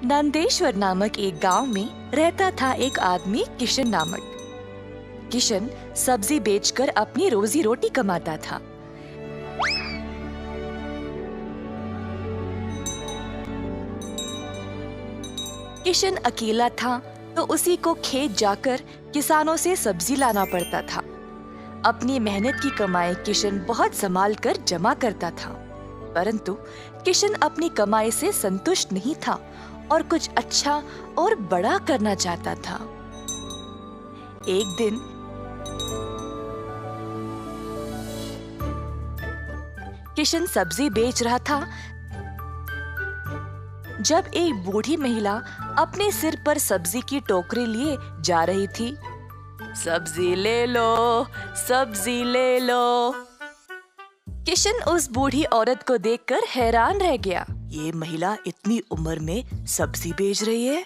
नंदेश्वर नामक एक गांव में रहता था एक आदमी किशन नामक। किशन सब्जी बेचकर अपनी रोजी रोटी कमाता था। किशन अकेला था तो उसी को खेत जाकर किसानों से सब्जी लाना पड़ता था। अपनी मेहनत की कमाई किशन बहुत संभाल कर जमा करता था, परंतु किशन अपनी कमाई से संतुष्ट नहीं था और कुछ अच्छा और बड़ा करना चाहता था। एक दिन किशन सब्जी बेच रहा था जब एक बूढ़ी महिला अपने सिर पर सब्जी की टोकरी लिए जा रही थी। सब्जी ले लो, सब्जी ले लो। किशन उस बूढ़ी औरत को देखकर हैरान रह गया। ये महिला इतनी उम्र में सब्जी बेच रही है।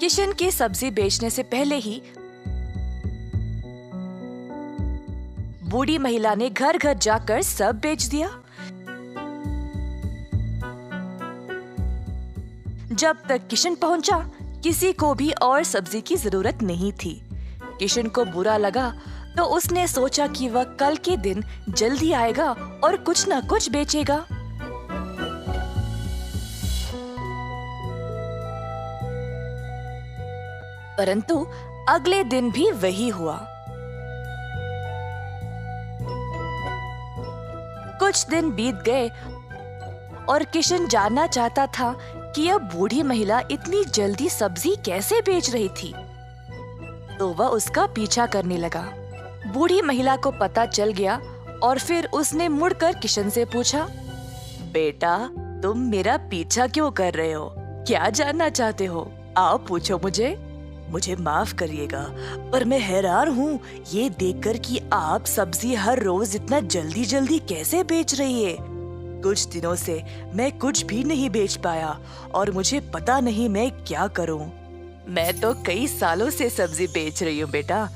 किशन के सब्जी बेचने से पहले ही बूढ़ी महिला ने घर घर जाकर सब बेच दिया। जब तक किशन पहुंचा, किसी को भी और सब्जी की जरूरत नहीं थी। किशन को बुरा लगा तो उसने सोचा कि वह कल के दिन जल्दी आएगा और कुछ न कुछ बेचेगा। परंतु अगले दिन भी वही हुआ। कुछ दिन बीत गए और किशन जानना चाहता था कि यह बूढ़ी महिला इतनी जल्दी सब्जी कैसे बेच रही थी, तो वह उसका पीछा करने लगा। बूढ़ी महिला को पता चल गया और फिर उसने मुड़कर किशन से पूछा, बेटा, तुम मेरा पीछा क्यों कर रहे हो? क्या जानना चाहते हो? आओ पूछो मुझे। मुझे माफ करिएगा, पर मैं हैरान हूँ ये देखकर कि आप सब्जी हर रोज इतना जल्दी जल्दी कैसे बेच रही है। कुछ दिनों से मैं कुछ भी नहीं बेच पाया और मुझे पता नहीं मैं क्या करूं। मैं तो कई सालों से सब्जी बेच रही हूँ बेटा,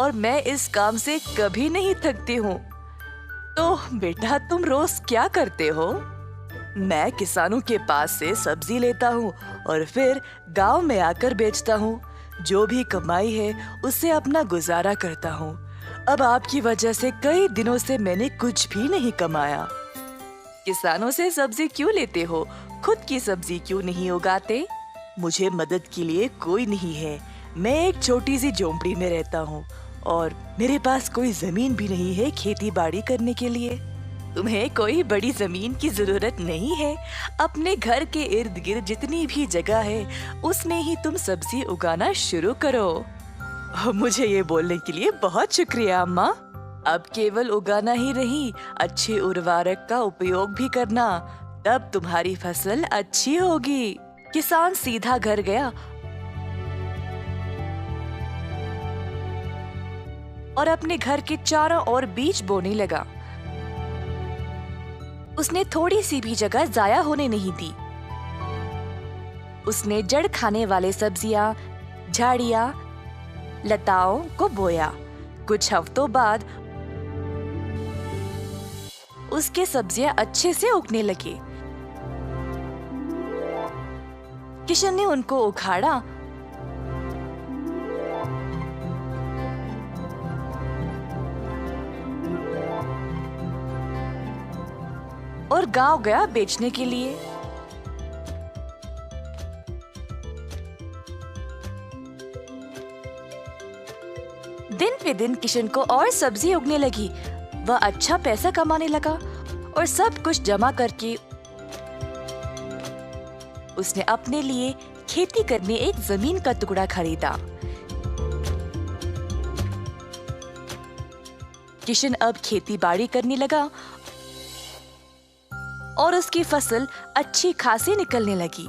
और मैं इस काम से कभी नहीं थकती हूँ। तो बेटा, तुम रोज क्या करते हो? मैं किसानों के पास से सब्जी लेता हूँ और फिर गांव में आकर बेचता हूँ। जो भी कमाई है उससे अपना गुजारा करता हूँ। अब आपकी वजह से कई दिनों से मैंने कुछ भी नहीं कमाया। किसानों से सब्जी क्यों लेते हो? खुद की सब्जी क्यों नहीं उगाते? मुझे मदद के लिए कोई नहीं है। मैं एक छोटी सी झोंपड़ी में रहता हूँ और मेरे पास कोई जमीन भी नहीं है खेती बाड़ी करने के लिए। तुम्हें कोई बड़ी जमीन की जरूरत नहीं है। अपने घर के इर्द गिर्द जितनी भी जगह है उसमें ही तुम सब्जी उगाना शुरू करो। मुझे ये बोलने के लिए बहुत शुक्रिया अम्मा। अब केवल उगाना ही नहीं, अच्छे उर्वरक का उपयोग भी करना, तब तुम्हारी फसल अच्छी होगी। किसान सीधा घर गया और अपने घर के चारों ओर बीज बोने लगा। उसने थोड़ी सी भी जगह जाया होने नहीं दी। उसने जड़ खाने वाले सब्जियां, झाड़ियां, लताओं को बोया। कुछ हफ्तों बाद उसके सब्जियां अच्छे से उगने लगी। किशन ने उनको उखाड़ा और गांव गया बेचने के लिए। दिन पे दिन किशन को और सब्जी उगने लगी। वह अच्छा पैसा कमाने लगा और सब कुछ जमा करके उसने अपने लिए खेती करने एक जमीन का टुकड़ा खरीदा। किशन अब खेती बाड़ी करने लगा और उसकी फसल अच्छी खासी निकलने लगी।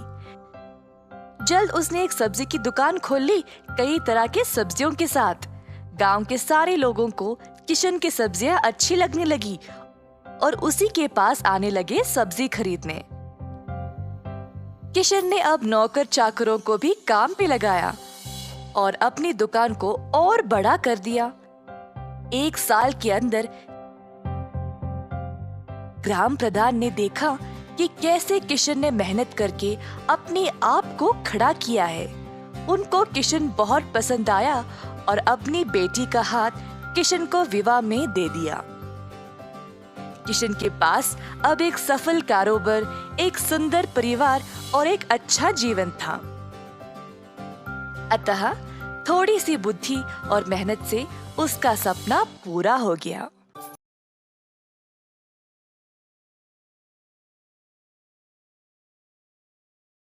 जल्द उसने एक सब्जी की दुकान खोल ली, कई तरह के सब्जियों के साथ। गांव के सारे लोगों को किशन की सब्जियां अच्छी लगने लगी और उसी के पास आने लगे सब्जी खरीदने। किशन ने अब नौकर चाकरों को भी काम पे लगाया और अपनी दुकान को और बड़ा कर दिया। एक साल के अंदर ग्राम प्रधान ने देखा कि कैसे किशन ने मेहनत करके अपने आप को खड़ा किया है। उनको किशन बहुत पसंद आया और अपनी बेटी का हाथ किशन को विवाह में दे दिया। किशन के पास अब एक सफल कारोबार, एक सुंदर परिवार और एक अच्छा जीवन था। अतः थोड़ी सी बुद्धि और मेहनत से उसका सपना पूरा हो गया।